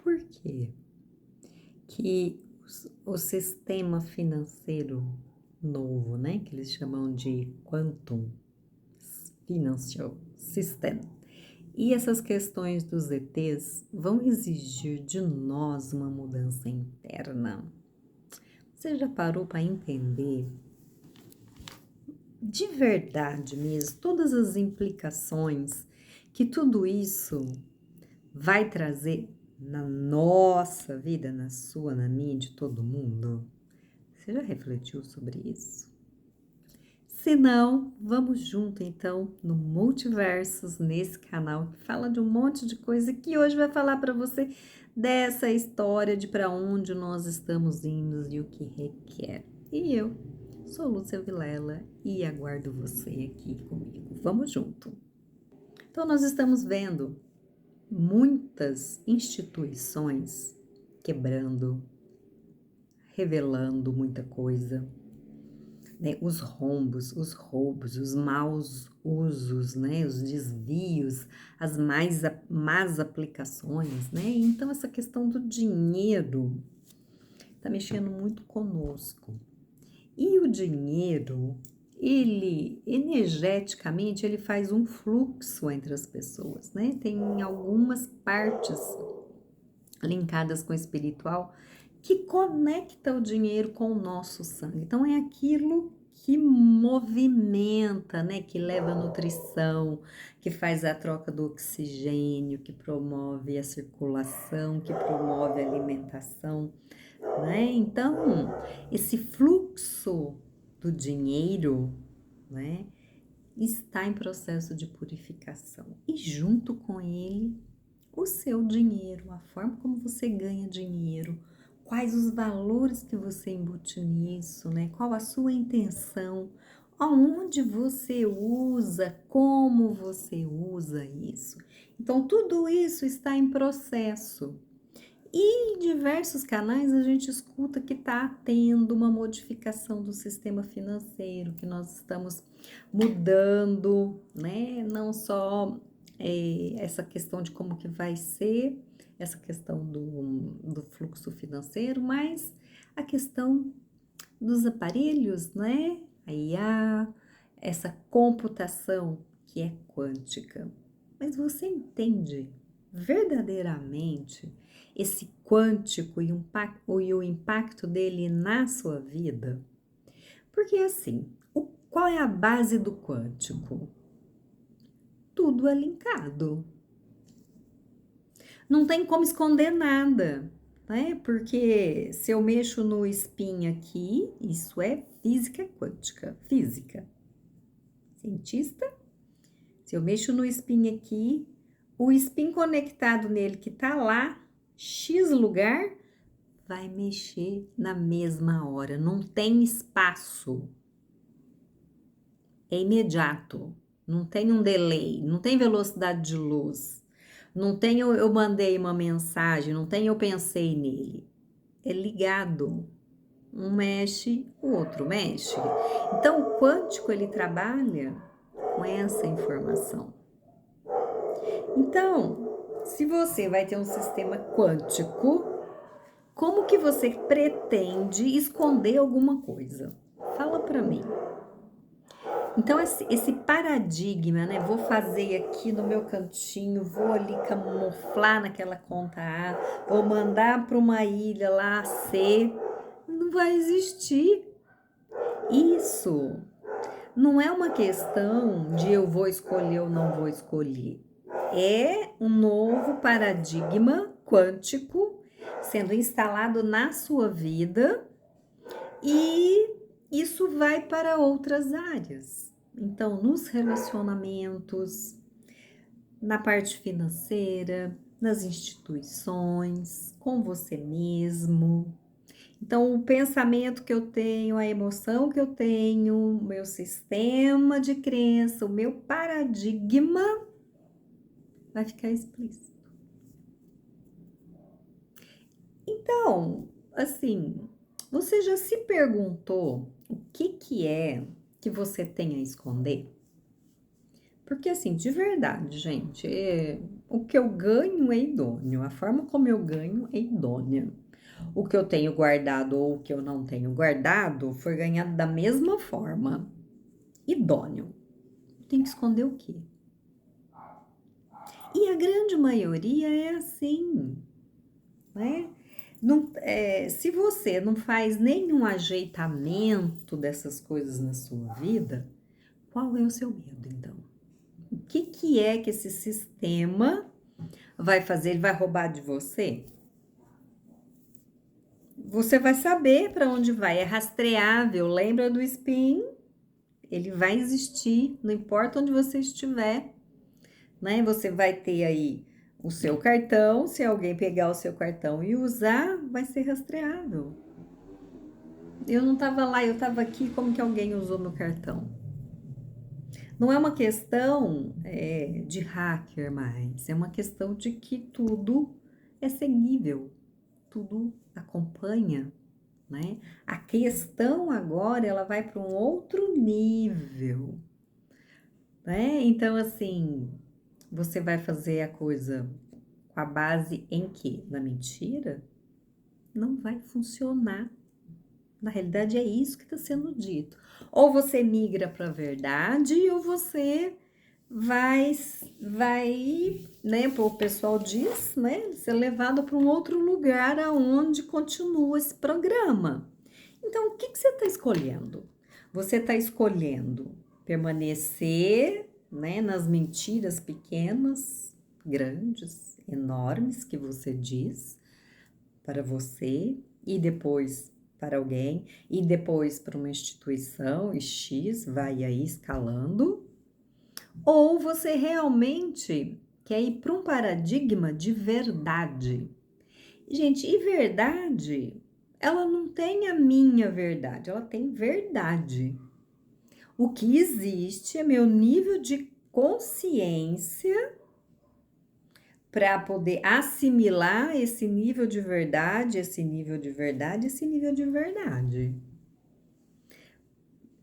por quê que o sistema financeiro novo, né, que eles chamam de Quantum Financial System, e essas questões dos ETs vão exigir de nós uma mudança interna? Você já parou para entender de verdade mesmo todas as implicações que tudo isso vai trazer na nossa vida, na sua, na minha, de todo mundo? Você já refletiu sobre isso? Se não, vamos junto então no Multiversos, nesse canal que fala de um monte de coisa que hoje vai falar para você dessa história de para onde nós estamos indo e o que requer. E eu sou Lúcia Vilela e aguardo você aqui comigo. Vamos junto. Então nós estamos vendo muitas instituições quebrando, revelando muita coisa, né? Os rombos, os roubos, os maus usos, né? Os desvios, as más aplicações, né? Então essa questão do dinheiro está mexendo muito conosco. E o dinheiro, ele energeticamente, ele faz um fluxo entre as pessoas, né? Tem algumas partes linkadas com o espiritual que conecta o dinheiro com o nosso sangue. Então é aquilo que movimenta, né, que leva a nutrição, que faz a troca do oxigênio, que promove a circulação, que promove a alimentação, né? Então, esse fluxo do dinheiro, né, está em processo de purificação. E junto com ele, o seu dinheiro, a forma como você ganha dinheiro, quais os valores que você embute nisso, né? Qual a sua intenção, aonde você usa, como você usa isso. Então, tudo isso está em processo. E em diversos canais a gente escuta que está tendo uma modificação do sistema financeiro, que nós estamos mudando, né? Não só essa questão de como que vai ser, essa questão do fluxo financeiro, mas a questão dos aparelhos, né? A IA, essa computação que é quântica. Mas você entende verdadeiramente esse quântico e o impacto dele na sua vida? Porque assim, qual é a base do quântico? Tudo é linkado. Não tem como esconder nada, né? Porque se eu mexo no spin aqui, isso é física quântica, física. Cientista, se eu mexo no spin aqui, o spin conectado nele que tá lá, X lugar, vai mexer na mesma hora, não tem espaço. É imediato, não tem um delay, não tem velocidade de luz, não tem eu mandei uma mensagem, não tem eu pensei nele. É ligado. Um mexe, o outro mexe. Então, o quântico, ele trabalha com essa informação. Então, se você vai ter um sistema quântico, como que você pretende esconder alguma coisa? Fala para mim. Então, esse paradigma, né? Vou fazer aqui no meu cantinho, vou ali camuflar naquela conta A, vou mandar para uma ilha lá C, não vai existir. Isso não é uma questão de eu vou escolher ou não vou escolher. É um novo paradigma quântico sendo instalado na sua vida e isso vai para outras áreas. Então, nos relacionamentos, na parte financeira, nas instituições, com você mesmo. Então, o pensamento que eu tenho, a emoção que eu tenho, o meu sistema de crença, o meu paradigma vai ficar explícito. Então, assim, você já se perguntou o que é que você tem a esconder? Porque assim, de verdade, gente, o que eu ganho é idôneo, a forma como eu ganho é idônea. O que eu tenho guardado ou o que eu não tenho guardado foi ganhado da mesma forma, idôneo. Tem que esconder o quê? E a grande maioria é assim, né? Não, se você não faz nenhum ajeitamento dessas coisas na sua vida, qual é o seu medo, então? O que que é que esse sistema vai fazer? Ele vai roubar de você? Você vai saber para onde vai, é rastreável. Lembra do spin? Ele vai existir, não importa onde você estiver, né? Você vai ter aí o seu cartão, se alguém pegar o seu cartão e usar, vai ser rastreável. Eu não estava lá, eu estava aqui, como que alguém usou meu cartão? Não é uma questão de hacker mais, é uma questão de que tudo é seguível, tudo acompanha, né? A questão agora, ela vai para um outro nível, né? Então, assim, você vai fazer a coisa com a base em quê? Na mentira? Não vai funcionar. Na realidade, é isso que está sendo dito. Ou você migra para a verdade, ou você vai, né? O pessoal diz, né? Ser levado para um outro lugar aonde continua esse programa. Então, o que que você está escolhendo? Você está escolhendo permanecer, né, nas mentiras pequenas, grandes, enormes que você diz para você e depois para alguém e depois para uma instituição e X vai aí escalando, ou você realmente quer ir para um paradigma de verdade. Gente, e verdade, ela não tem a minha verdade, ela tem verdade. O que existe é meu nível de consciência para poder assimilar esse nível de verdade, esse nível de verdade, esse nível de verdade.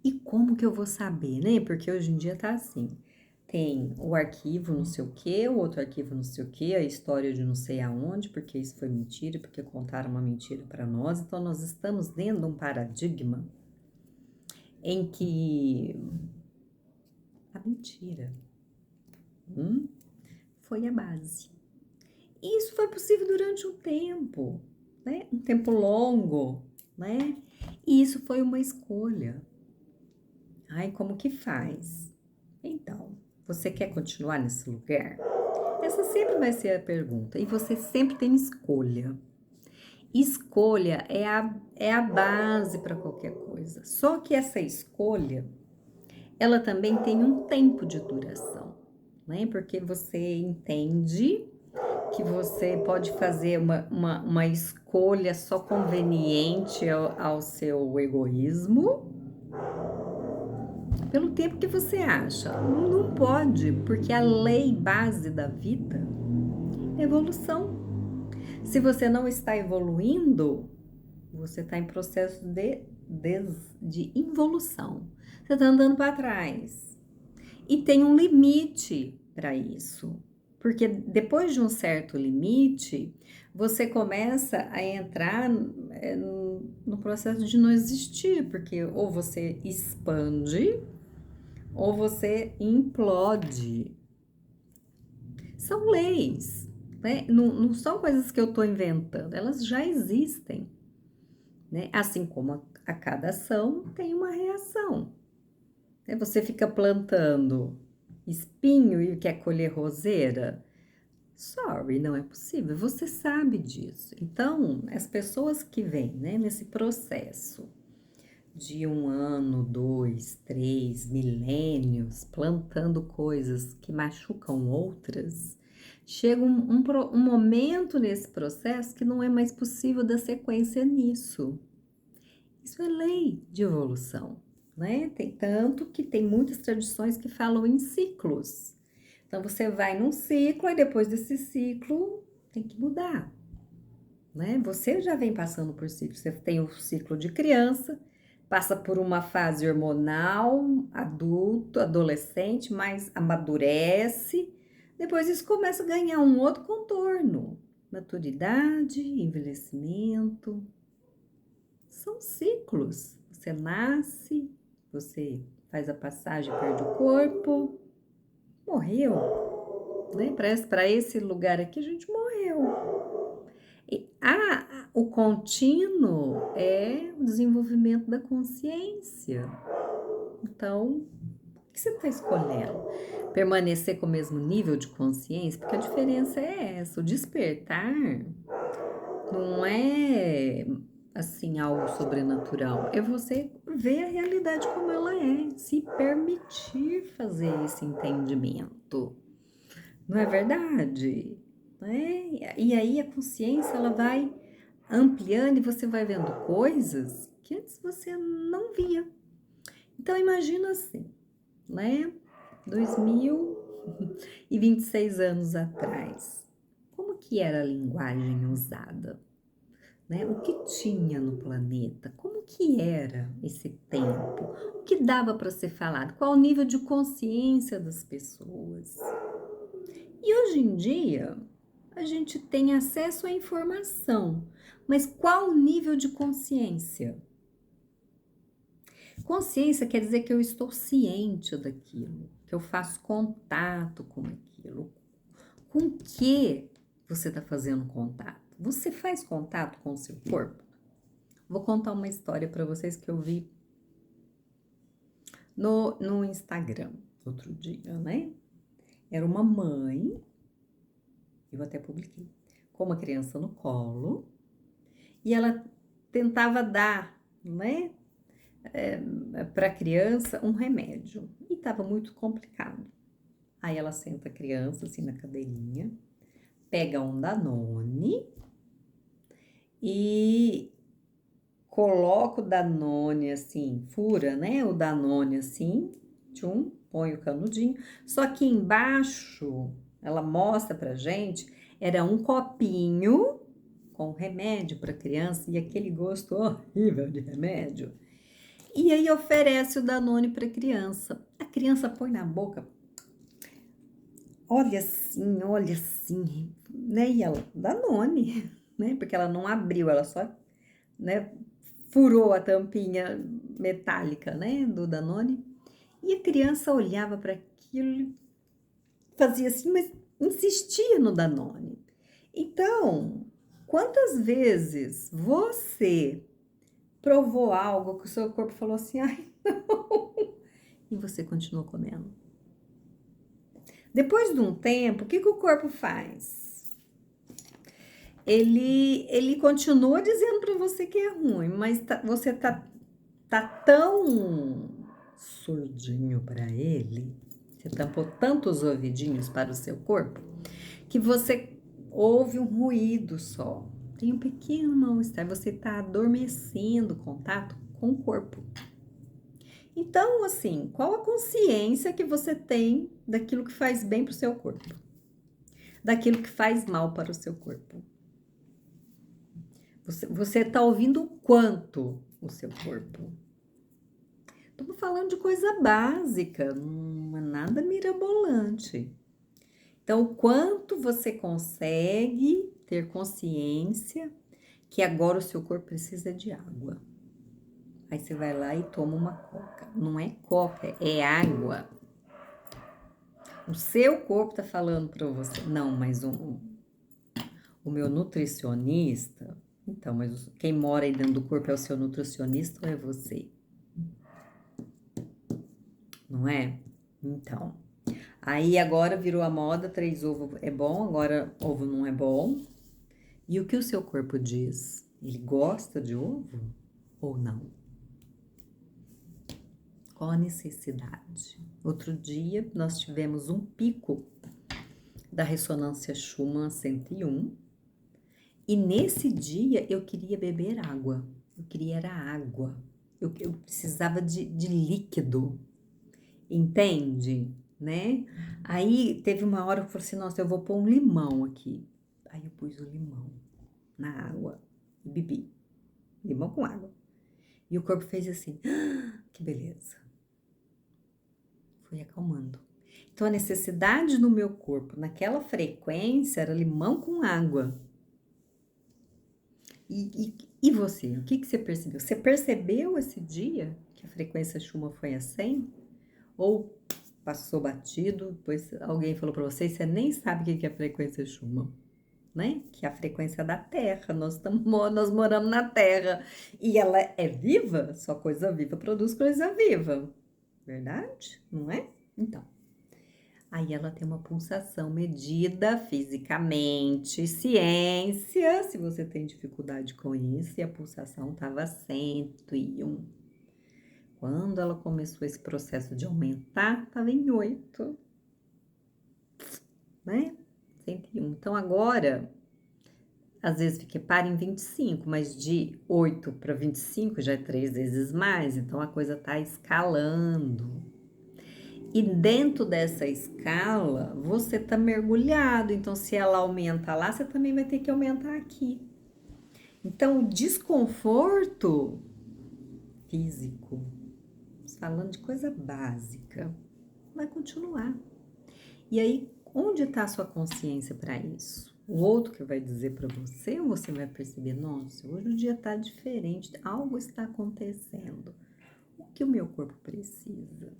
E como que eu vou saber, né? Porque hoje em dia tá assim. Tem o arquivo não sei o quê, o outro arquivo não sei o quê, a história de não sei aonde, porque isso foi mentira, porque contaram uma mentira para nós. Então, nós estamos dentro de um paradigma em que a mentira foi a base. E isso foi possível durante um tempo, né? Um tempo longo, né? E isso foi uma escolha. Ai, como que faz? Então, você quer continuar nesse lugar? Essa sempre vai ser a pergunta. E você sempre tem escolha. Escolha é a base para qualquer coisa. Só que essa escolha, ela também tem um tempo de duração, né? Porque você entende que você pode fazer uma escolha só conveniente ao seu egoísmo, pelo tempo que você acha. Não pode, porque a lei base da vida é evolução. Se você não está evoluindo, você está em processo de involução. Você está andando para trás. E tem um limite para isso. Porque depois de um certo limite, você começa a entrar no processo de não existir, porque ou você expande ou você implode. São leis, né? Não são coisas que eu estou inventando, elas já existem, né? Assim como a cada ação tem uma reação. Né? Você fica plantando espinho e quer colher roseira? Sorry, não é possível. Você sabe disso. Então, as pessoas que vêm, né, nesse processo de 1 ano, 2, 3, milênios, plantando coisas que machucam outras, chega um momento nesse processo que não é mais possível dar sequência nisso. Isso é lei de evolução, né? Tem tanto que tem muitas tradições que falam em ciclos. Então você vai num ciclo e depois desse ciclo tem que mudar, né? Você já vem passando por ciclos. Você tem o ciclo de criança, passa por uma fase hormonal, adulto, adolescente, mas amadurece. Depois isso começa a ganhar um outro contorno. Maturidade, envelhecimento. São ciclos. Você nasce, você faz a passagem, perde o corpo, morreu, né? Para esse lugar aqui a gente morreu. O contínuo é o desenvolvimento da consciência. Então, o que você está escolhendo? Permanecer com o mesmo nível de consciência? Porque a diferença é essa. O despertar não é assim algo sobrenatural. É você ver a realidade como ela é. Se permitir fazer esse entendimento. Não é verdade? Né? E aí a consciência ela vai ampliando e você vai vendo coisas que antes você não via. Então imagina assim, né? 2026 anos atrás, como que era a linguagem usada? Né? O que tinha no planeta? Como que era esse tempo? O que dava para ser falado? Qual o nível de consciência das pessoas? E hoje em dia, a gente tem acesso à informação, mas qual o nível de consciência? Consciência quer dizer que eu estou ciente daquilo, que eu faço contato com aquilo. Com que você está fazendo contato? Você faz contato com o seu corpo? Vou contar uma história para vocês que eu vi no Instagram outro dia, né? Era uma mãe, eu até publiquei, com uma criança no colo, e ela tentava dar, né, para a criança um remédio, e estava muito complicado. Aí ela senta a criança assim na cadeirinha, pega um Danone e coloca o Danone assim, fura, né, o Danone assim, tchum, põe o canudinho, só que embaixo, ela mostra pra gente, era um copinho com remédio para criança e aquele gosto horrível de remédio. E aí oferece o Danone para a criança põe na boca, olha assim, né, e ela, Danone, né, porque ela não abriu, ela só, né, furou a tampinha metálica, né, do Danone, e a criança olhava para aquilo, fazia assim, mas insistia no Danone. Então, quantas vezes você provou algo que o seu corpo falou assim, ai, não, e você continuou comendo? Depois de um tempo, o que o corpo faz? Ele continua dizendo para você que é ruim, mas você tá tão surdinho para ele, você tampou tantos ouvidinhos para o seu corpo, que você ouve um ruído só. Tem um pequeno mal-estar, você está adormecendo o contato com o corpo. Então, assim, qual a consciência que você tem daquilo que faz bem para o seu corpo? Daquilo que faz mal para o seu corpo? Você está ouvindo o quanto o seu corpo? Estamos falando de coisa básica, não é nada mirabolante. Então, o quanto você consegue ter consciência que agora o seu corpo precisa de água. Aí você vai lá e toma uma coca. Não é coca, é água. O seu corpo tá falando para você. Não, mas o meu nutricionista... Então, mas quem mora aí dentro do corpo é o seu nutricionista ou é você? Não é? Então... Aí agora virou a moda, 3 ovos é bom, agora ovo não é bom. E o que o seu corpo diz? Ele gosta de ovo ou não? Qual a necessidade? Outro dia nós tivemos um pico da ressonância Schumann 101 e nesse dia eu queria beber água, eu queria era água, eu precisava de líquido, entende? Né? Aí teve uma hora que eu falei assim, nossa, eu vou pôr um limão aqui. Aí eu pus o limão na água e bebi. Limão com água. E o corpo fez assim, que beleza. Foi acalmando. Então, a necessidade do meu corpo naquela frequência era limão com água. E você? O que que você percebeu? Você percebeu esse dia que a frequência Schumann foi a 100? Ou passou batido, depois alguém falou para você e você nem sabe o que que é frequência Schumann, né? Que é a frequência da Terra. Nós moramos na Terra e ela é viva, só coisa viva produz coisa viva. Verdade? Não é? Então, aí ela tem uma pulsação medida fisicamente, ciência, se você tem dificuldade com isso, e a pulsação estava 101. Quando ela começou esse processo de aumentar, estava em 8, né? 101. Então agora, às vezes fica para em 25, mas de 8 para 25 já é 3 vezes mais, então a coisa está escalando. E dentro dessa escala, você está mergulhado. Então, se ela aumenta lá, você também vai ter que aumentar aqui. Então, o desconforto físico, falando de coisa básica, vai continuar. E aí, onde está a sua consciência para isso? O outro que vai dizer para você, ou você vai perceber, nossa, hoje o dia está diferente, algo está acontecendo. O que o meu corpo precisa?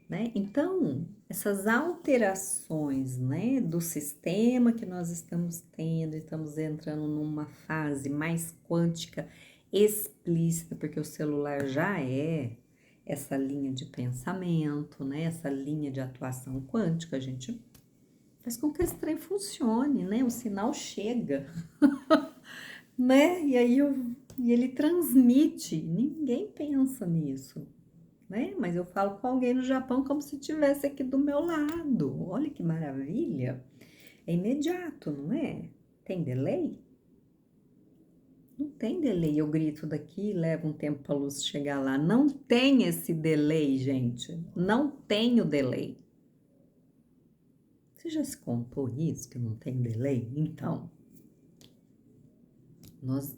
Né? Então, essas alterações, né, do sistema que nós estamos tendo, estamos entrando numa fase mais quântica explícita, porque o celular já é essa linha de pensamento, né, essa linha de atuação quântica, a gente faz com que esse trem funcione, né, o sinal chega, né, e ele transmite, ninguém pensa nisso, né? Mas eu falo com alguém no Japão como se estivesse aqui do meu lado. Olha que maravilha! É imediato, não é? Tem delay? Não tem delay. Eu grito daqui e leva um tempo para a luz chegar lá. Não tem esse delay, gente. Não tem o delay. Você já se contou isso, que não tem delay? Então,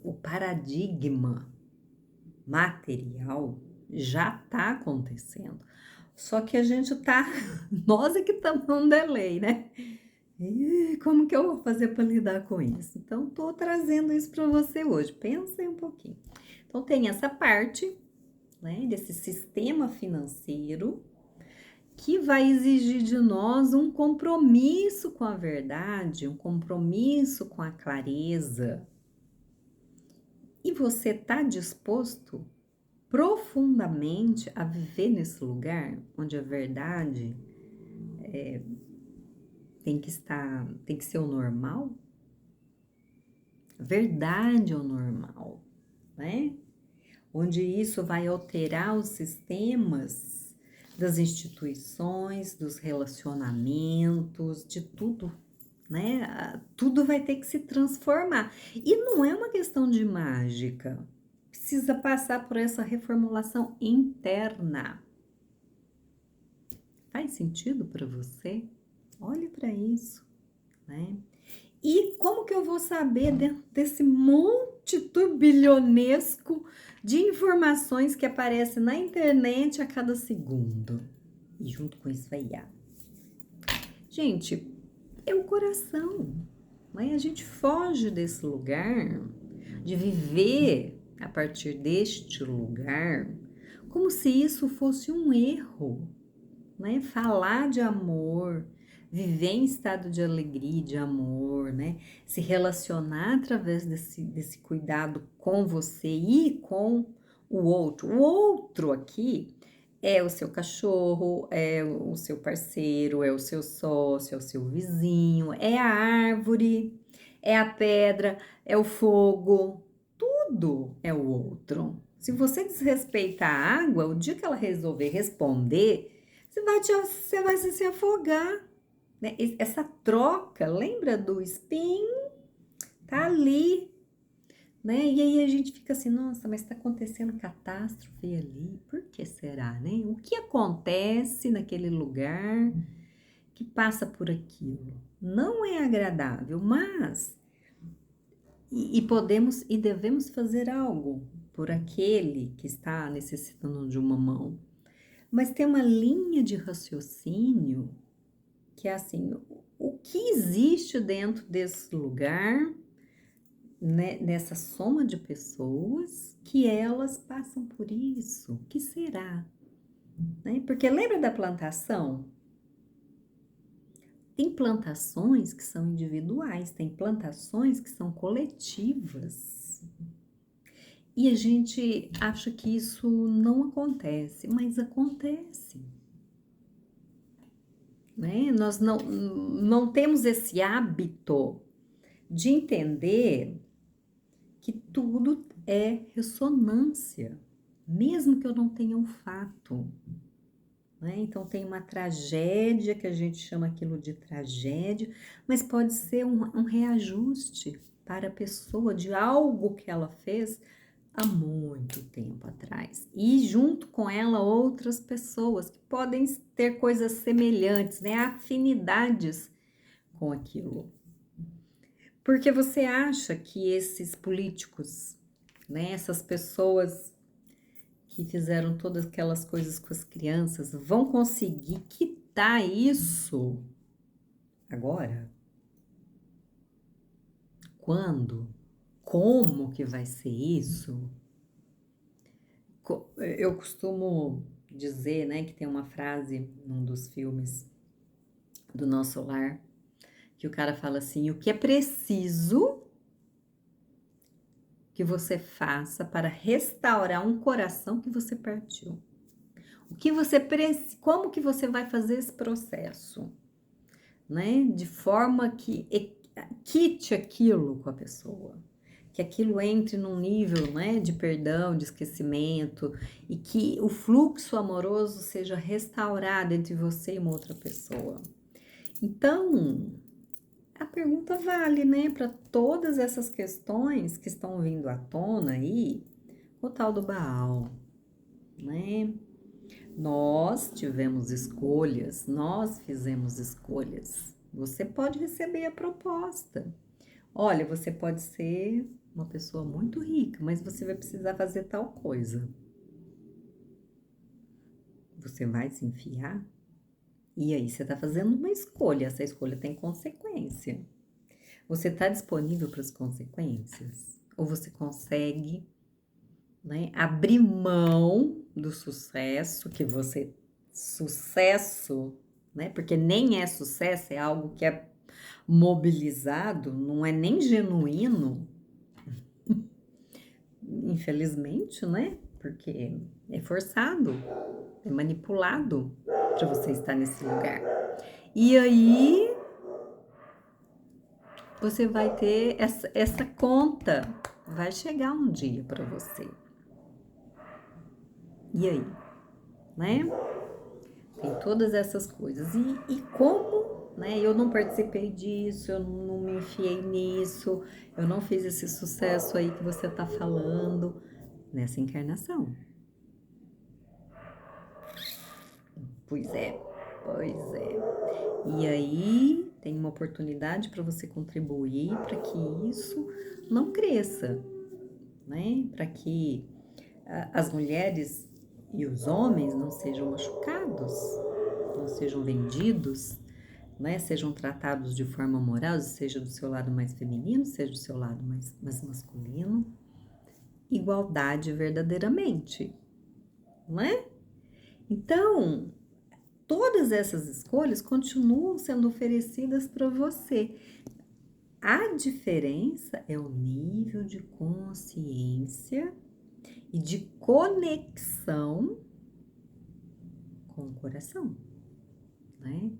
o paradigma material já está acontecendo. Só que a gente tá, nós é que estamos num delay, né? E como que eu vou fazer para lidar com isso? Então, tô trazendo isso para você hoje. Pensa aí um pouquinho. Então, tem essa parte, né, desse sistema financeiro que vai exigir de nós um compromisso com a verdade, um compromisso com a clareza. E você tá disposto profundamente a viver nesse lugar onde a verdade tem que ser o normal? A verdade é o normal, né? Onde isso vai alterar os sistemas das instituições, dos relacionamentos, de tudo, né? Tudo vai ter que se transformar. E não é uma questão de mágica. Precisa passar por essa reformulação interna. Faz sentido para você? Olhe para isso, né? E como que eu vou saber dentro desse monte turbilhonesco de informações que aparece na internet a cada segundo? E junto com isso aí, gente, é o coração, né? A gente foge desse lugar de viver a partir deste lugar como se isso fosse um erro, né? Falar de amor, viver em estado de alegria, de amor, né? Se relacionar através desse cuidado com você e com o outro. O outro aqui é o seu cachorro, é o seu parceiro, é o seu sócio, é o seu vizinho, é a árvore, é a pedra, é o fogo, tudo é o outro. Se você desrespeitar a água, o dia que ela resolver responder, você vai se afogar, né? Essa troca, lembra do spin? Tá ali, né? E aí a gente fica assim, nossa, mas tá acontecendo catástrofe ali, por que será, né? O que acontece naquele lugar que passa por aquilo? Não é agradável, mas... E podemos e devemos fazer algo, por aquele que está necessitando de uma mão. Mas tem uma linha de raciocínio que é assim, o que existe dentro desse lugar, né, nessa soma de pessoas, que elas passam por isso? O que será? Né? Porque lembra da plantação? Tem plantações que são individuais, tem plantações que são coletivas. E a gente acha que isso não acontece, mas acontece. Né? Nós não temos esse hábito de entender que tudo é ressonância, mesmo que eu não tenha um fato. Né? Então, tem uma tragédia, que a gente chama aquilo de tragédia, mas pode ser um reajuste para a pessoa de algo que ela fez há muito tempo atrás. E junto com ela, outras pessoas que podem ter coisas semelhantes, né? Afinidades com aquilo. Porque você acha que esses políticos, né? Essas pessoas que fizeram todas aquelas coisas com as crianças, vão conseguir quitar isso agora? Quando? Como que vai ser isso? Eu costumo dizer, né, que tem uma frase num dos filmes do Nosso Lar, que o cara fala assim: o que é preciso que você faça para restaurar um coração que você partiu? O que você como que você vai fazer esse processo, né? De forma que quite aquilo com a pessoa, que aquilo entre num nível, né, de perdão, de esquecimento, e que o fluxo amoroso seja restaurado entre você e uma outra pessoa. Então, a pergunta vale, né, para todas essas questões que estão vindo à tona aí, o tal do Baal, né? Nós tivemos escolhas, nós fizemos escolhas. Você pode receber a proposta. Olha, você pode ser uma pessoa muito rica, mas você vai precisar fazer tal coisa. Você vai se enfiar? E aí você está fazendo uma escolha, essa escolha tem consequência. Você está disponível para as consequências? Ou você consegue, né, abrir mão do sucesso que você... Sucesso, né? Porque nem é sucesso, é algo que é mobilizado, não é nem genuíno, infelizmente, né? Porque é forçado, é manipulado para você estar nesse lugar. E aí você vai ter essa conta, vai chegar um dia para você. E aí, né? Tem todas essas coisas. E como, né? Eu não participei disso, eu não me enfiei nisso, eu não fiz esse sucesso aí que você tá falando nessa encarnação. Pois é, pois é. E aí tem uma oportunidade para você contribuir para que isso não cresça, né? Para que as mulheres e os homens não sejam machucados, não sejam vendidos, né? Sejam tratados de forma amorosa, seja do seu lado mais feminino, seja do seu lado mais masculino. Igualdade verdadeiramente, não é? Então, todas essas escolhas continuam sendo oferecidas para você. A diferença é o nível de consciência e de conexão com o coração, né?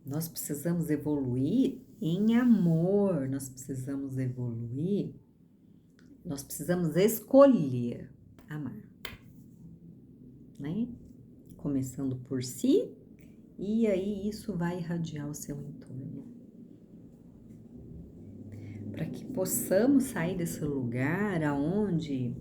Nós precisamos evoluir em amor, nós precisamos evoluir, nós precisamos escolher amar, né? Começando por si, e aí isso vai irradiar o seu entorno. Para que possamos sair desse lugar aonde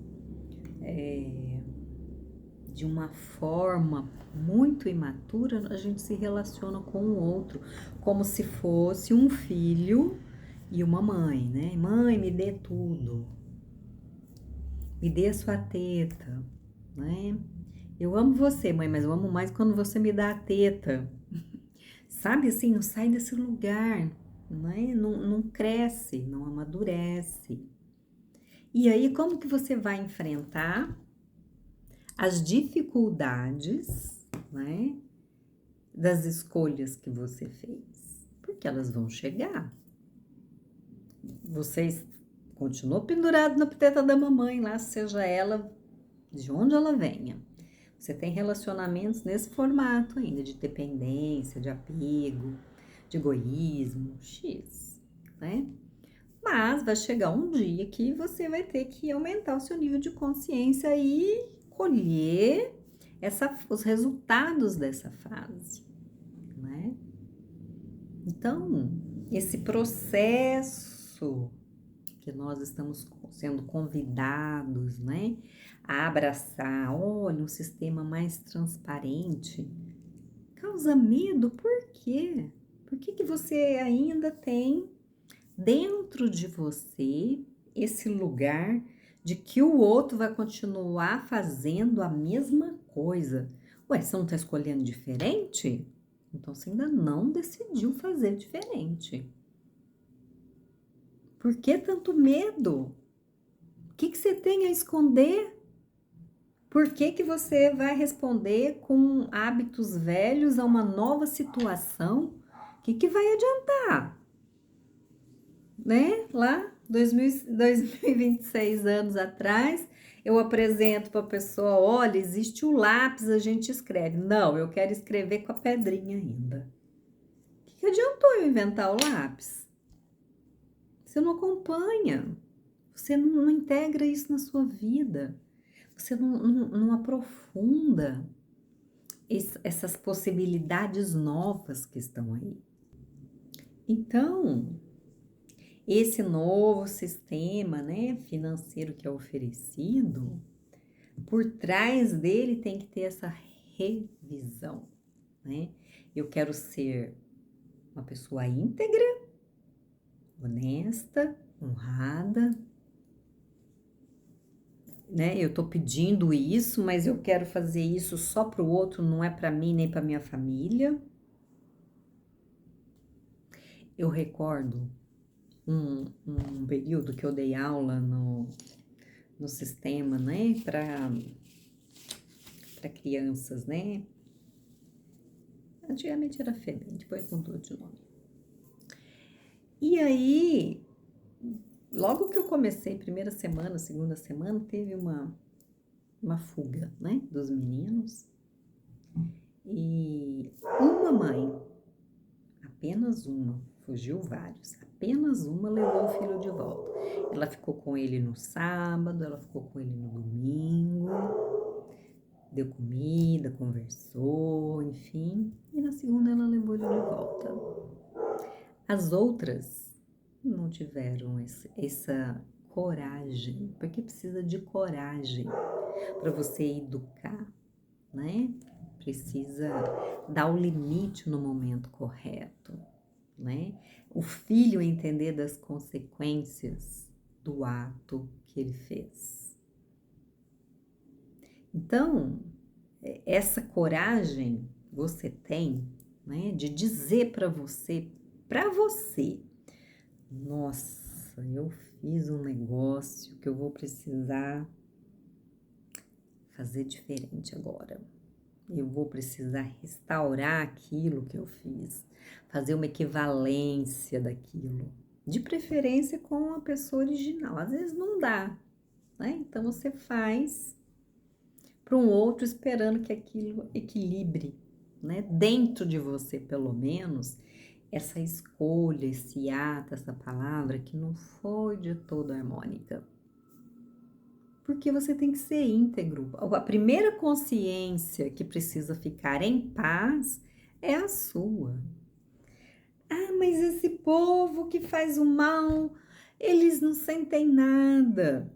de uma forma muito imatura, a gente se relaciona com o outro, como se fosse um filho e uma mãe, né? Mãe, me dê tudo. Me dê a sua teta, né? Eu amo você, mãe, mas eu amo mais quando você me dá a teta. Sabe assim, não sai desse lugar, né? Não cresce, não amadurece. E aí, como que você vai enfrentar as dificuldades, né? Das escolhas que você fez? Porque elas vão chegar. Vocês continuam pendurados na teta da mamãe lá, seja ela de onde ela venha. Você tem relacionamentos nesse formato ainda, de dependência, de apego, de egoísmo, X, né? Mas vai chegar um dia que você vai ter que aumentar o seu nível de consciência e colher os resultados dessa fase, né? Então, esse processo que nós estamos sendo convidados, né, a abraçar, olha, um sistema mais transparente, causa medo, por quê? Por que que você ainda tem dentro de você esse lugar de que o outro vai continuar fazendo a mesma coisa? Ué, você não está escolhendo diferente? Então você ainda não decidiu fazer diferente. Por que tanto medo? O que que você tem a esconder? Por que que você vai responder com hábitos velhos a uma nova situação? O que que vai adiantar? Né? Lá, 2026 anos atrás, eu apresento para a pessoa, olha, existe o lápis, a gente escreve. Não, eu quero escrever com a pedrinha ainda. O que que adiantou eu inventar o lápis? Você não acompanha, você não integra isso na sua vida, você não aprofunda essas possibilidades novas que estão aí. Então, esse novo sistema, né, financeiro que é oferecido, por trás dele tem que ter essa revisão, né? Eu quero ser uma pessoa íntegra, honesta, honrada, né? Eu tô pedindo isso, mas eu quero fazer isso só para o outro, não é para mim nem para minha família. Eu recordo um período que eu dei aula no sistema, né, para crianças, né? Antigamente era FEBEM, depois mudou de nome. E aí, logo que eu comecei, primeira semana, segunda semana, teve uma fuga, né, dos meninos. E uma mãe, apenas uma, fugiu vários, apenas uma levou o filho de volta. Ela ficou com ele no sábado, ela ficou com ele no domingo, deu comida, conversou, enfim, e na segunda ela levou ele de volta. As outras não tiveram essa coragem, porque precisa de coragem para você educar, né? Precisa dar o limite no momento correto, né? O filho entender das consequências do ato que ele fez. Então, essa coragem você tem, né, de dizer para você, nossa, eu fiz um negócio que eu vou precisar fazer diferente agora. Eu vou precisar restaurar aquilo que eu fiz, fazer uma equivalência daquilo, de preferência com a pessoa original. Às vezes não dá, né? Então você faz para um outro esperando que aquilo equilibre, né? Dentro de você, pelo menos, essa escolha, esse ato, essa palavra que não foi de toda harmônica. Porque você tem que ser íntegro. A primeira consciência que precisa ficar em paz é a sua. Ah, mas esse povo que faz o mal, eles não sentem nada.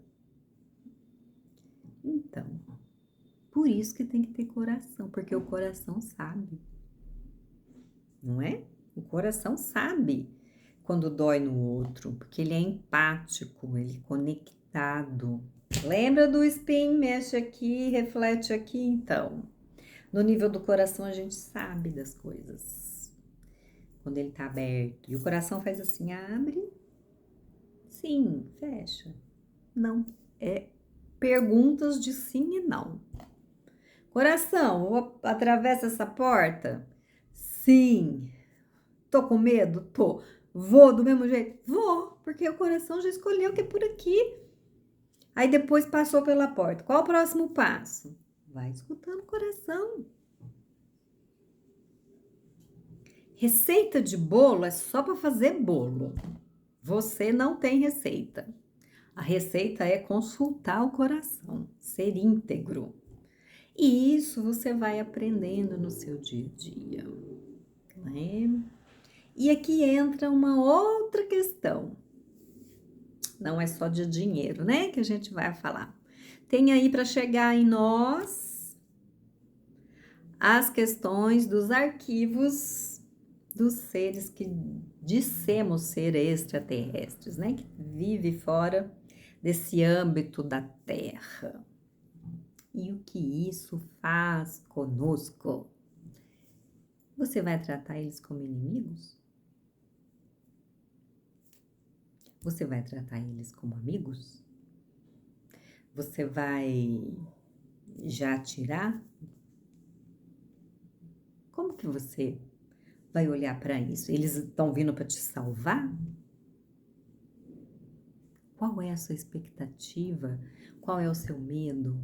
Então, por isso que tem que ter coração, porque o coração sabe, não é? O coração sabe quando dói no outro, porque ele é empático, ele é conectado. Lembra do spin? Mexe aqui, reflete aqui, então. No nível do coração, a gente sabe das coisas. Quando ele tá aberto. E o coração faz assim, abre. Sim, fecha. Não. É perguntas de sim e não. Coração, atravessa essa porta? Sim. Tô com medo? Tô. Vou do mesmo jeito? Vou, porque o coração já escolheu que é por aqui. Aí depois passou pela porta. Qual o próximo passo? Vai escutando o coração. Receita de bolo é só para fazer bolo. Você não tem receita. A receita é consultar o coração, ser íntegro. E isso você vai aprendendo no seu dia a dia, né? E aqui entra uma outra questão. Não é só de dinheiro, né? Que a gente vai falar. Tem aí para chegar em nós as questões dos arquivos dos seres que dissemos ser extraterrestres, né? Que vive fora desse âmbito da Terra. E o que isso faz conosco? Você vai tratar eles como inimigos? Você vai tratar eles como amigos? Você vai já atirar? Como que você vai olhar para isso? Eles estão vindo para te salvar? Qual é a sua expectativa? Qual é o seu medo?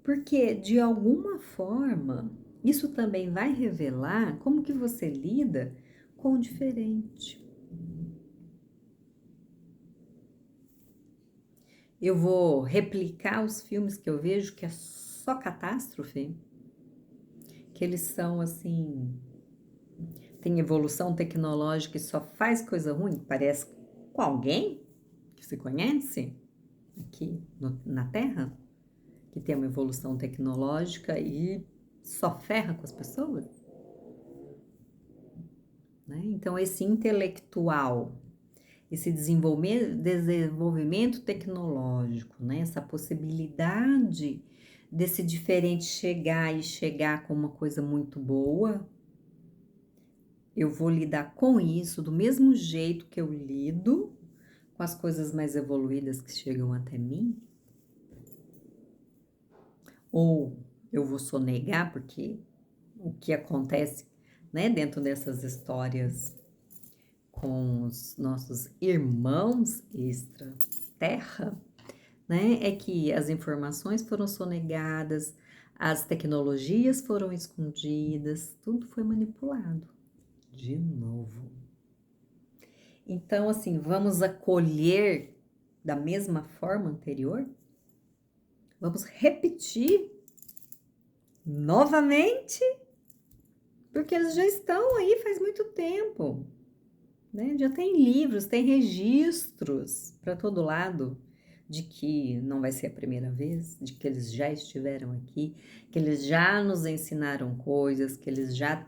Porque, de alguma forma, isso também vai revelar como que você lida com o diferente. Eu vou replicar os filmes que eu vejo que é só catástrofe, que eles são assim, tem evolução tecnológica e só faz coisa ruim, parece com alguém que se conhece aqui na Terra, que tem uma evolução tecnológica e só ferra com as pessoas, né? Então, esse intelectual, esse desenvolvimento tecnológico, né? Essa possibilidade desse diferente chegar e chegar com uma coisa muito boa, eu vou lidar com isso do mesmo jeito que eu lido com as coisas mais evoluídas que chegam até mim? Ou eu vou sonegar porque o que acontece, né, dentro dessas histórias com os nossos irmãos extraterra, né, é que as informações foram sonegadas, as tecnologias foram escondidas, tudo foi manipulado de novo. Então, assim, vamos acolher da mesma forma anterior? Vamos repetir novamente? Porque eles já estão aí faz muito tempo, né? Já tem livros, tem registros para todo lado de que não vai ser a primeira vez, de que eles já estiveram aqui, que eles já nos ensinaram coisas, que eles já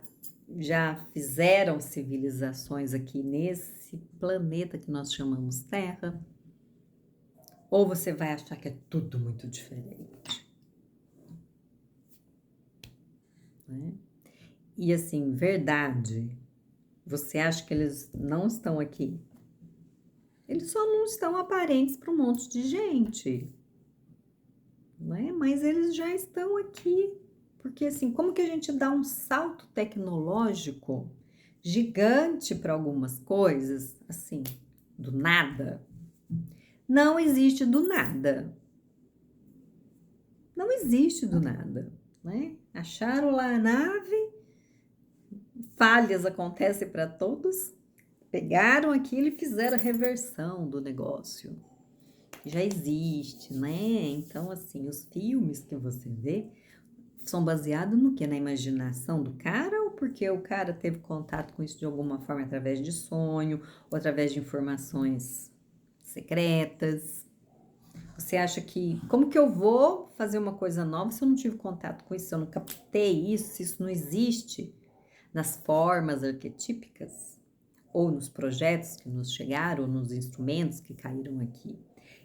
fizeram civilizações aqui nesse planeta que nós chamamos Terra. Ou você vai achar que é tudo muito diferente, né? E assim, verdade, você acha que eles não estão aqui? Eles só não estão aparentes para um monte de gente, né? Mas eles já estão aqui. Porque assim, como que a gente dá um salto tecnológico gigante para algumas coisas, assim, do nada? Não existe do nada. Não existe do nada, né? Acharam lá a nave, falhas acontecem para todos, pegaram aquilo e fizeram a reversão do negócio. Já existe, né? Então, assim, os filmes que você vê são baseados no que? Na imaginação do cara ou porque o cara teve contato com isso de alguma forma através de sonho ou através de informações secretas? Você acha que, como que eu vou fazer uma coisa nova se eu não tive contato com isso, se eu não captei isso, se isso não existe nas formas arquetípicas? Ou nos projetos que nos chegaram, ou nos instrumentos que caíram aqui?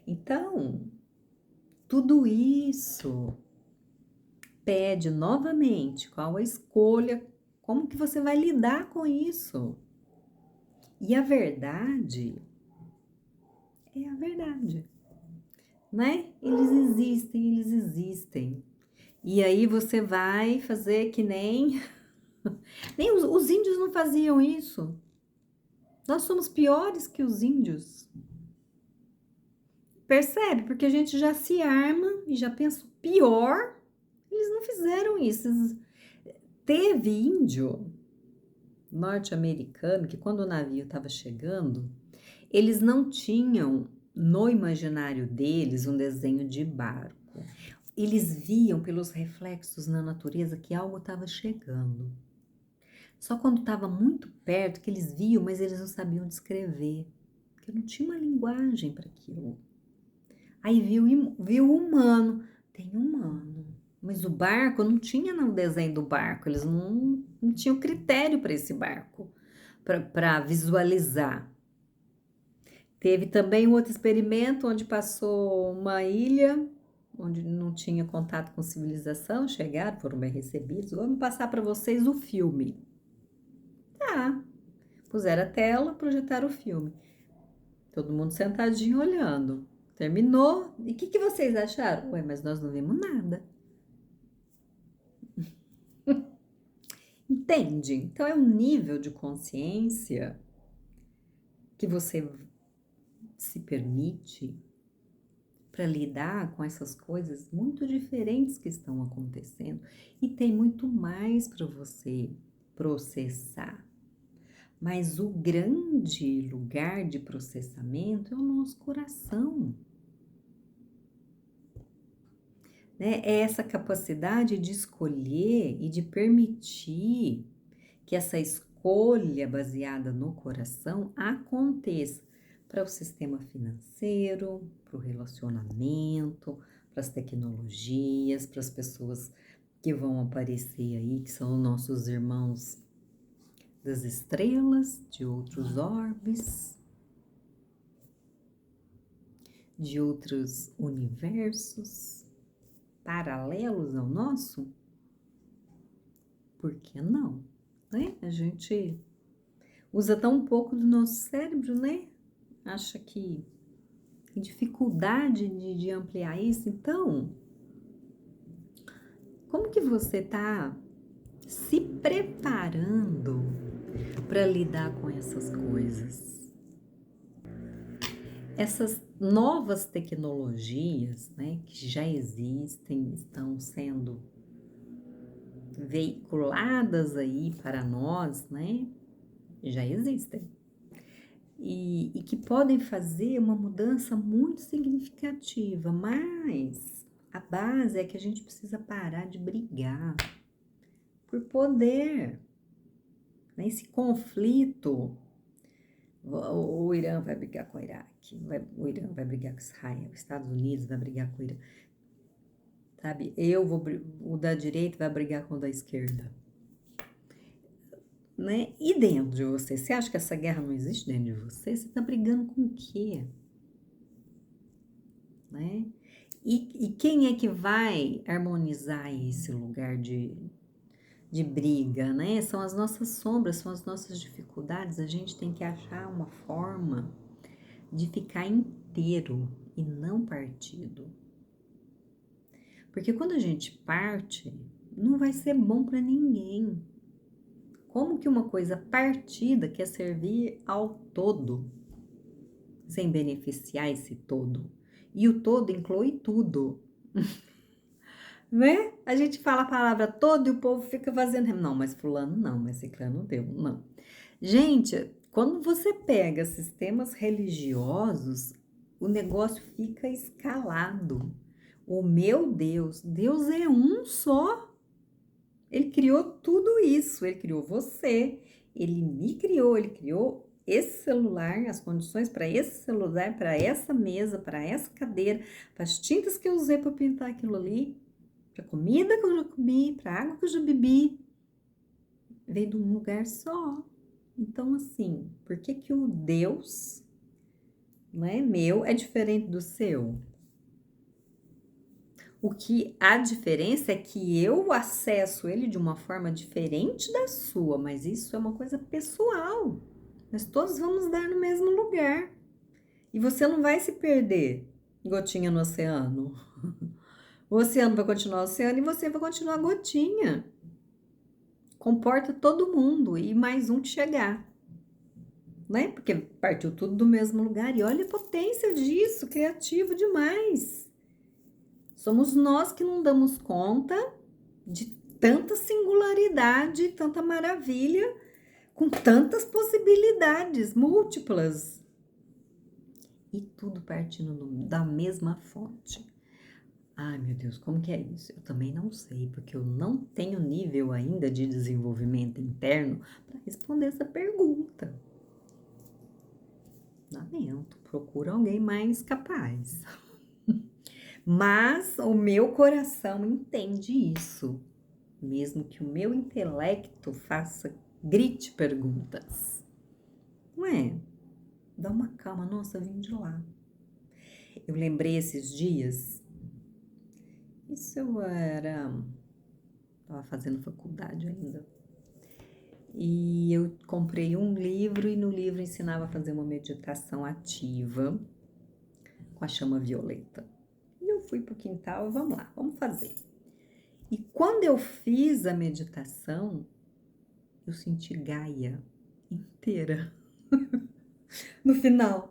Então, Tudo isso pede novamente qual a escolha, como que você vai lidar com isso. E a verdade é a verdade, né? Eles existem, eles existem. E aí você vai fazer que nem nem os índios não faziam isso. Nós somos piores que os índios. Percebe? Porque a gente já se arma e já pensa o pior. Eles não fizeram isso. Teve índio norte-americano que quando o navio estava chegando, eles não tinham no imaginário deles um desenho de barco. Eles viam pelos reflexos na natureza que algo estava chegando. Só quando estava muito perto que eles viam, mas eles não sabiam descrever, porque não tinha uma linguagem para aquilo. Aí viu o humano, tem humano, mas o barco não tinha no desenho do barco, eles não tinham critério para esse barco, para visualizar. Teve também um outro experimento onde passou uma ilha, onde não tinha contato com civilização, chegaram, foram bem recebidos. Vamos passar para vocês o filme. Tá, puseram a tela, projetaram o filme. Todo mundo sentadinho olhando. Terminou. E o que vocês acharam? Ué, mas nós não vimos nada. Entende? Então é um nível de consciência que você se permite para lidar com essas coisas muito diferentes que estão acontecendo e tem muito mais para você processar. Mas o grande lugar de processamento é o nosso coração, né? É essa capacidade de escolher e de permitir que essa escolha baseada no coração aconteça para o sistema financeiro, para o relacionamento, para as tecnologias, para as pessoas que vão aparecer aí, que são nossos irmãos das estrelas, de outros orbes, de outros universos paralelos ao nosso. Por que não? Né? A gente usa tão pouco do nosso cérebro, né? Acha que tem dificuldade de ampliar isso. Então, como que você está se preparando para lidar com essas coisas? Essas novas tecnologias, né, que já existem, estão sendo veiculadas aí para nós, né, já existem. E que podem fazer uma mudança muito significativa, mas a base é que a gente precisa parar de brigar por poder, né? Esse conflito, o Irã vai brigar com o Iraque, o Irã vai brigar com Israel, os Estados Unidos vai brigar com o Irã, sabe? O da direita vai brigar com o da esquerda, né? E dentro de você, você acha que essa guerra não existe dentro de você? Você tá brigando com o quê? Né? E quem é que vai harmonizar esse lugar de briga, né? São as nossas sombras, são as nossas dificuldades. A gente tem que achar uma forma de ficar inteiro e não partido. Porque quando a gente parte, não vai ser bom para ninguém. Como que uma coisa partida quer servir ao todo, sem beneficiar esse todo? E o todo inclui tudo. Né? A gente fala a palavra todo e o povo fica fazendo, não, mas fulano não, mas ciclano deu, não. Gente, quando você pega sistemas religiosos, o negócio fica escalado. O meu Deus, Deus é um só. Ele criou tudo isso, ele criou você, ele me criou, ele criou esse celular, as condições para esse celular, para essa mesa, para essa cadeira, para as tintas que eu usei para pintar aquilo ali, para a comida que eu já comi, para a água que eu já bebi, veio de um lugar só. Então, assim, por que que o Deus, não é meu, é diferente do seu? O que a diferença é que eu acesso ele de uma forma diferente da sua, mas isso é uma coisa pessoal. Nós todos vamos dar no mesmo lugar. E você não vai se perder, gotinha no oceano. O oceano vai continuar oceano e você vai continuar gotinha. Comporta todo mundo e mais um que chegar, né? Porque partiu tudo do mesmo lugar. E olha a potência disso, criativo demais. Somos nós que não damos conta de tanta singularidade, tanta maravilha, com tantas possibilidades múltiplas. E tudo partindo da mesma fonte. Ai, meu Deus, como que é isso? Eu também não sei, porque eu não tenho nível ainda de desenvolvimento interno para responder essa pergunta. Lamento, procura alguém mais capaz. Mas o meu coração entende isso, mesmo que o meu intelecto grite perguntas. Não é? Dá uma calma, nossa, vim de lá. Eu lembrei esses dias, isso eu estava fazendo faculdade ainda, e eu comprei um livro e no livro ensinava a fazer uma meditação ativa com a chama violeta. E eu fui pro quintal, vamos lá, vamos fazer. E quando eu fiz a meditação, eu senti Gaia inteira no final.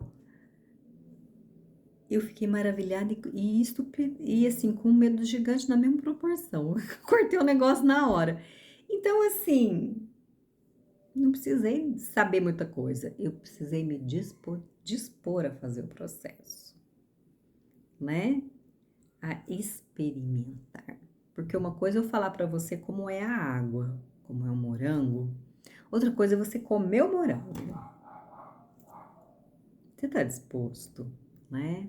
Eu fiquei maravilhada e assim, com um medo gigante na mesma proporção. Cortei o negócio na hora. Então, assim, não precisei saber muita coisa. Eu precisei me dispor a fazer o processo, né? A experimentar. Porque uma coisa é eu falar para você como é a água, como é o morango. Outra coisa é você comer o morango. Você está disposto, né?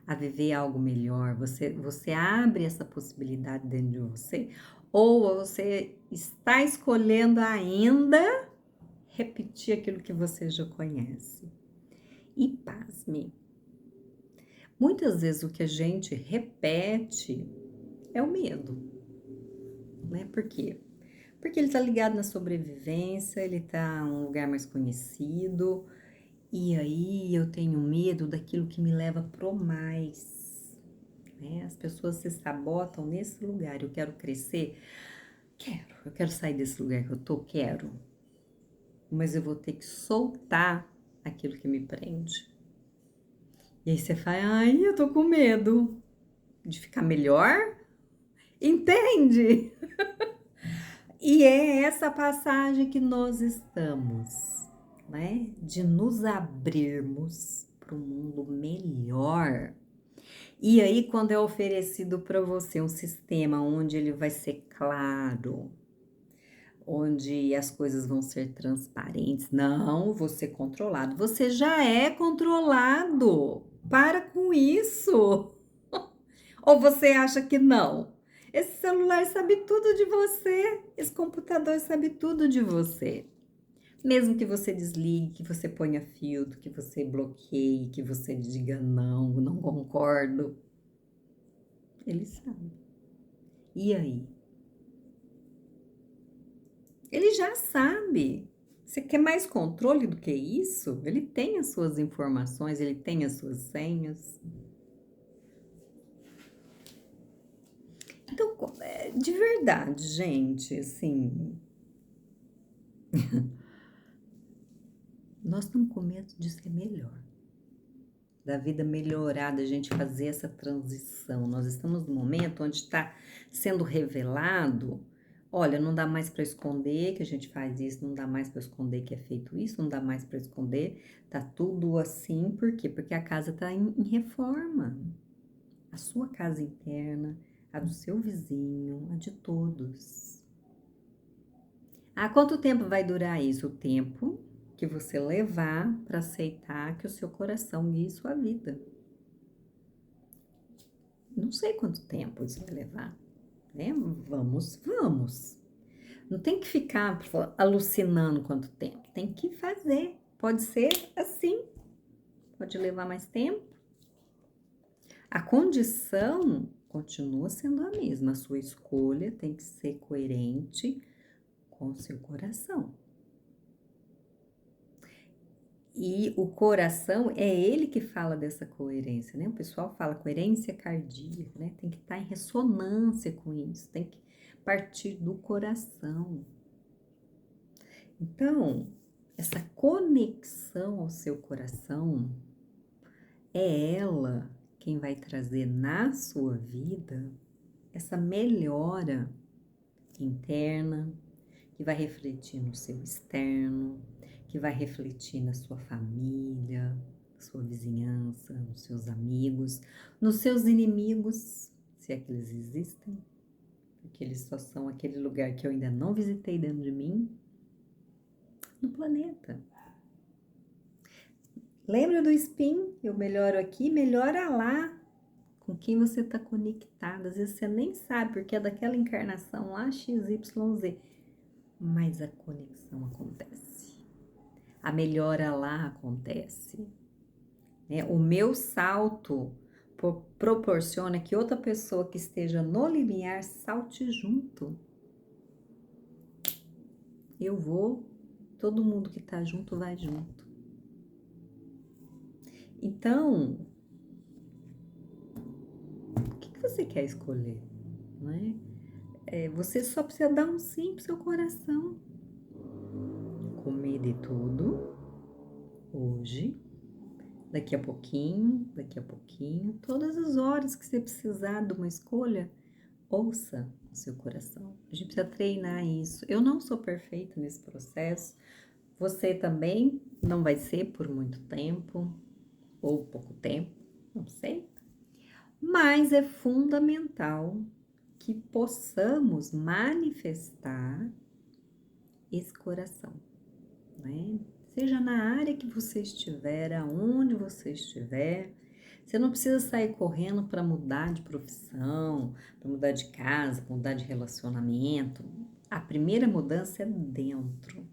A viver algo melhor? Você abre essa possibilidade dentro de você? Ou você está escolhendo ainda repetir aquilo que você já conhece? E pasme, muitas vezes o que a gente repete é o medo, né? Por quê? Porque ele está ligado na sobrevivência, ele está em um lugar mais conhecido, e aí eu tenho medo daquilo que me leva pro mais, né? As pessoas se sabotam nesse lugar. Eu quero crescer? Quero. Eu quero sair desse lugar que eu tô? Quero. Mas eu vou ter que soltar aquilo que me prende. E aí você fala, ai, eu tô com medo de ficar melhor? Entende? E é essa passagem que nós estamos, né? De nos abrirmos para um mundo melhor. E aí, quando é oferecido para você um sistema onde ele vai ser claro, onde as coisas vão ser transparentes, não vou ser controlado. Você já é controlado. Para com isso. Ou você acha que não? Esse celular sabe tudo de você, esse computador sabe tudo de você. Mesmo que você desligue, que você ponha filtro, que você bloqueie, que você diga não, não concordo, ele sabe. E aí? Ele já sabe. Você quer mais controle do que isso? Ele tem as suas informações, ele tem as suas senhas. Então, de verdade, gente, assim, nós estamos com medo de ser melhor, da vida melhorar, da gente fazer essa transição. Nós estamos no momento onde está sendo revelado. Olha, não dá mais para esconder que a gente faz isso, não dá mais para esconder que é feito isso, não dá mais para esconder. Tá tudo assim, por quê? Porque a casa está em reforma. A sua casa interna, a do seu vizinho, a de todos. Há quanto tempo vai durar isso? O tempo que você levar para aceitar que o seu coração guie sua vida. Não sei quanto tempo isso vai levar, né? Vamos. Não tem que ficar alucinando quanto tempo, tem que fazer. Pode ser assim, pode levar mais tempo. A condição, continua sendo a mesma. A sua escolha tem que ser coerente com o seu coração. E o coração é ele que fala dessa coerência, né? O pessoal fala coerência cardíaca, né? Tem que estar em ressonância com isso, tem que partir do coração. Então, essa conexão ao seu coração é ela quem vai trazer na sua vida essa melhora interna, que vai refletir no seu externo, que vai refletir na sua família, na sua vizinhança, nos seus amigos, nos seus inimigos, se é que eles existem, porque eles só são aquele lugar que eu ainda não visitei dentro de mim, no planeta. Lembra do spin? Eu melhoro aqui, melhora lá, com quem você está conectado. Às vezes você nem sabe, porque é daquela encarnação lá, XYZ. Mas a conexão acontece. A melhora lá acontece. Né? O meu salto proporciona que outra pessoa que esteja no limiar salte junto. Eu vou, todo mundo que está junto vai junto. Então, o que você quer escolher? Não é? Você só precisa dar um sim pro seu coração. Comer de tudo, hoje, daqui a pouquinho, todas as horas que você precisar de uma escolha, ouça o seu coração. A gente precisa treinar isso. Eu não sou perfeita nesse processo, você também não vai ser por muito tempo, ou pouco tempo, não sei. Mas é fundamental que possamos manifestar esse coração, né? Seja na área que você estiver, aonde você estiver, você não precisa sair correndo para mudar de profissão, para mudar de casa, para mudar de relacionamento. A primeira mudança é dentro,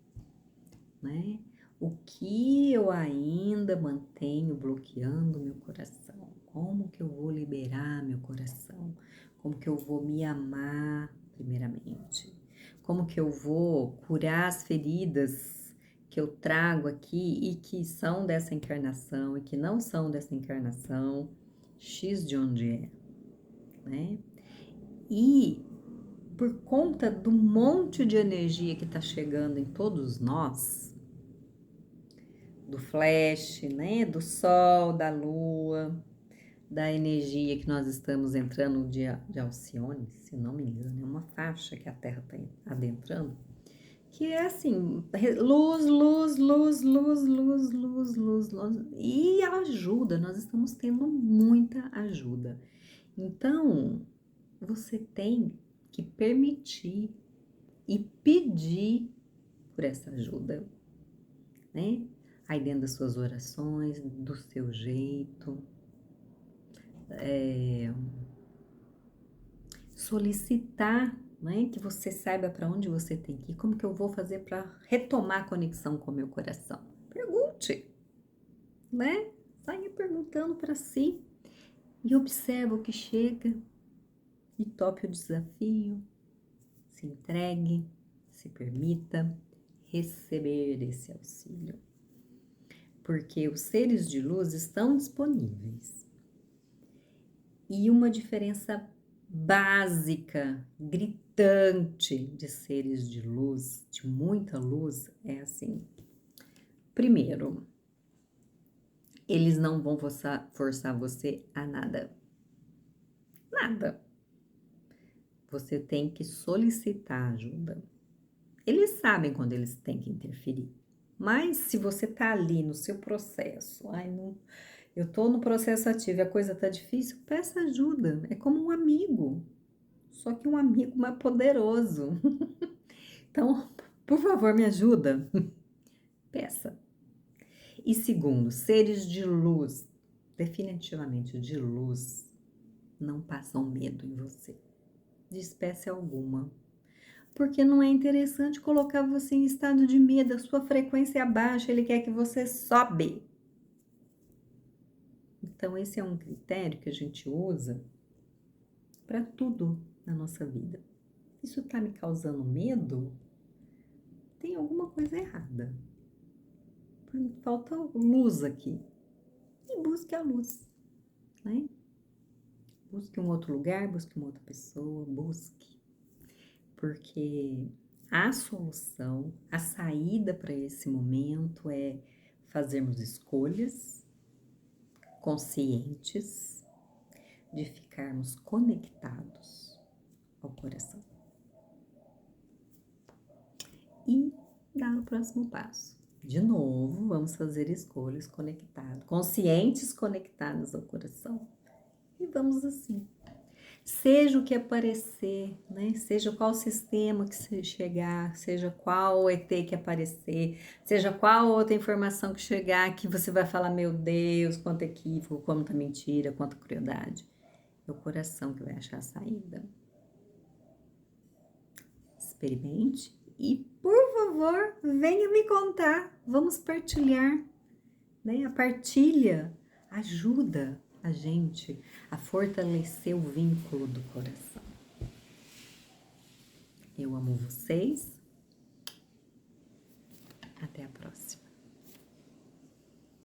né? O que eu ainda mantenho bloqueando meu coração? Como que eu vou liberar meu coração? Como que eu vou me amar primeiramente? Como que eu vou curar as feridas que eu trago aqui e que são dessa encarnação e que não são dessa encarnação, X de onde é, né? E por conta do monte de energia que está chegando em todos nós, do flash, né? Do sol, da lua, da energia que nós estamos entrando no dia de Alcione, se não me engano, é uma faixa que a Terra está adentrando, que é assim, luz, luz, luz, luz, luz, luz, luz, luz, e ajuda, nós estamos tendo muita ajuda. Então, você tem que permitir e pedir por essa ajuda, né? Aí dentro das suas orações, do seu jeito, solicitar, né, que você saiba para onde você tem que ir, como que eu vou fazer para retomar a conexão com o meu coração? Pergunte, né? Saia perguntando para si e observa o que chega e tope o desafio, se entregue, se permita receber esse auxílio. Porque os seres de luz estão disponíveis. E uma diferença básica, gritante de seres de luz, de muita luz, é assim. Primeiro, eles não vão forçar você a nada. Nada. Você tem que solicitar ajuda. Eles sabem quando eles têm que interferir. Mas se você tá ali no seu processo, eu tô no processo ativo e a coisa tá difícil, peça ajuda. É como um amigo. Só que um amigo mais poderoso. Então, por favor, me ajuda. Peça. E segundo, seres de luz, definitivamente de luz, não passam medo em você, de espécie alguma. Porque não é interessante colocar você em estado de medo, a sua frequência é baixa, ele quer que você sobe. Então, esse é um critério que a gente usa para tudo na nossa vida. Isso está me causando medo? Tem alguma coisa errada. Falta luz aqui. E busque a luz, né? Busque um outro lugar, busque uma outra pessoa, busque. Porque a solução, a saída para esse momento é fazermos escolhas conscientes de ficarmos conectados ao coração. E dar o próximo passo. De novo, vamos fazer escolhas conectadas, conscientes conectadas ao coração. E vamos assim. Seja o que aparecer, né? Seja qual sistema que chegar, seja qual ET que aparecer, seja qual outra informação que chegar, que você vai falar, meu Deus, quanto equívoco, quanta mentira, quanta crueldade. É o coração que vai achar a saída. Experimente e, por favor, venha me contar. Vamos partilhar, né? A partilha ajuda a gente a fortalecer o vínculo do coração. Eu amo vocês